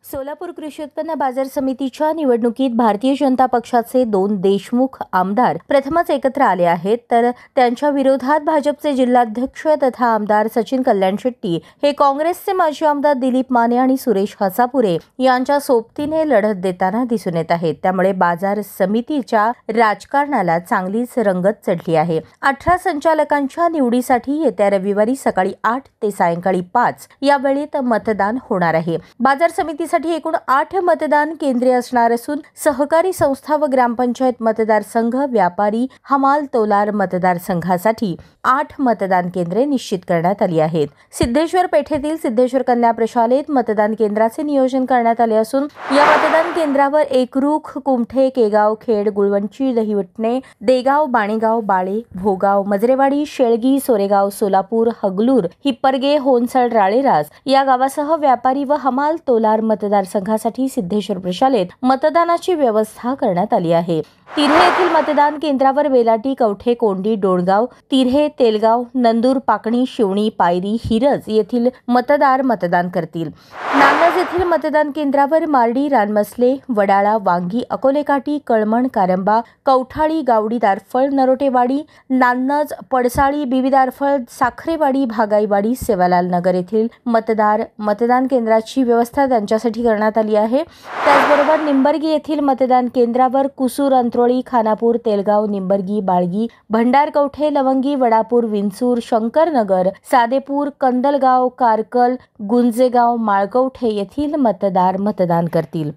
सोलापूर कृषी उत्पन्न बाजार समितीच्या निवडणुकीत भारतीय जनता पक्षाचे 2 देशमुख आमदार प्रथमच एकत्र आले आहेत, तर त्यांच्या विरोधात भाजपचे जिल्हाध्यक्ष तथा आमदार सचिन कल्याण शेट्टी हे काँग्रेसचे माजी आमदार दिलीप माने आणि सुरेश हसापुरे यांच्या सोबतीने लढत देताना दिसून येत आहेत। त्यामुळे बाजार समितीच्या राजकारणाला चांगलीच रंगत चढली आहे। 18 संचालकांच्या निवडीसाठी येत्या रविवारी सकाळी 8 ते सायंकाळी 5 या वेळेत मतदान होणार आहे। बाजार समितीसाठी एकूण 8 मतदान केंद्रे असणार असून सहकारी संस्था व ग्रामपंचायत मतदारसंघ, व्यापारी, हमाल तोलार मतदारसंघासाठी 8 मतदान केंद्रे निश्चित करण्यात आली आहेत। सिद्धेश्वर पेठेतील सिद्धेश्वर कन्या प्रशालेत मतदान केंद्राचे नियोजन करण्यात आले असून या मतदान केंद्रावर एकरूख, कुमठे, केगाव, खेड, गुळवंची, दहिवटणे, देगाव, बाणेगाव, बाळे, भोगाव, मजरेवाडी, शेळगी, सोरेगाव, सोलापूर, हगलूर, हिप्परगे, होनसळ, राळेरास या गावासह व्यापारी व हमाल तोलार मतदारसंघासाठी सिद्धेश्वर प्रशालेत मतदानाची व्यवस्था करण्यात आली आहे। तिऱ्हे येथील मतदान केंद्रावर वेलाटी, कवठे, कोंडी, डोणगाव, तिऱ्हे, तेलगाव, नंदूर, पाकणी, शिवणी, पायरी, हिरज येथील मतदार मतदान करतील। नान्नज येथील मतदान केंद्रावर मार्डी, रानमसले, वडाळा, वांगी, अकोलेकाठी, कळमण, कारंबा, कवठाळी, गावडी, दारफळ, नरोटेवाडी, नान्नज, पडसाळी, बीबी दारफळ, साखरेवाडी, भागाईवाडी, सेवालाल नगर येथील मतदान केंद्राची व्यवस्था त्यांच्यासाठी करण्यात आली आहे। त्याचबरोबर निंबर्गी येथील मतदान केंद्रावर कुसूर, अंत्रोळी, खानापूर, तेलगाव, निंबर्गी, बाळगी, भंडारकवठे, लवंगी, वडापूर, विंचूर, शंकरनगर, सादेपूर, कंदलगाव, कारकल, गुंजेगाव, माळकवठे येथील मतदार मतदान करतील।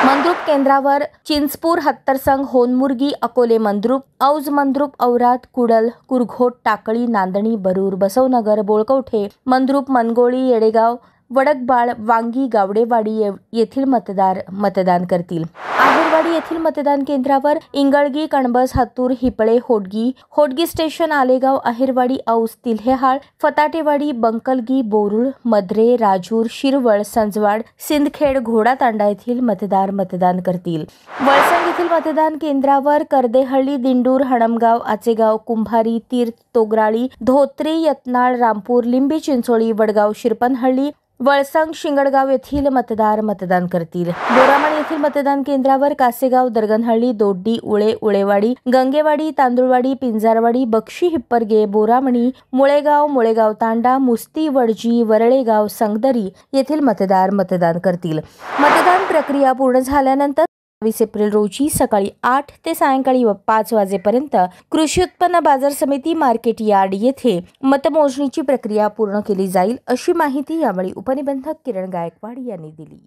मंद्रुप केंद्रावर चिंचपूर, हत्तरसंग, होनमुर्गी, अकोले मंद्रुप, औज मंद्रुप, औरात, कुडल, कुरघोट, टाकळी, नांदणी, बरूर, बसवनगर, बोळकवठे, मंद्रुप, मनगोळी, येडेगाव, वडकबाळ, वांगी, गावडेवाडी येथील मतदार मतदान करतील। आहेरवाडी येथील मतदान केंद्रावर इंगळगी, कणबस, हत्तूर, हिपळे, होडगी स्टेशन, आलेगाव, आहेरवाडी, औस, तिल्हेहाळ, फताटेवाडी, बंकलगी, बोरुळ, मद्रे, राजूर, शिरवळ, संजवाड, सिंदखेड, घोडातांडा येथील मतदार मतदान करतील। वळसंग येथील मतदान केंद्रावर करदेहळ्ळी, दिंडूर, हणमगाव, आचेगाव, कुंभारी, तीर्थ, तोगराळी, धोत्री, यत्नाळ, रामपूर, लिंबी चिंचोळी, वडगाव, शिरपनहळ्ळी, वळसंग, शिंगडगाव येथील मतदार मतदान करतील। बोरामणी येथील मतदान केंद्रावर कासेगाव, दरगनहळ्ळी, दोड्डी, उळे, उळेवाडी, गंगेवाडी, तांदुळवाडी, पिंजारवाडी, बक्षी, हिप्परगे, बोरामणी, मुळेगाव तांडा, मुस्ती, वडजी, वरळेगाव, संगदरी येथील मतदार मतदान करतील। मतदान प्रक्रिया पूर्ण झाल्यानंतर 22 एप्रिल रोजी सकाळी 8 ते सायंकाळी 5 वाजेपर्यंत कृषी उत्पन्न बाजार समिती मार्केट यार्ड येथे मतमोजणीची प्रक्रिया पूर्ण केली जाईल, अशी माहिती यावेळी उपनिबंधक किरण गायकवाड यांनी दिली।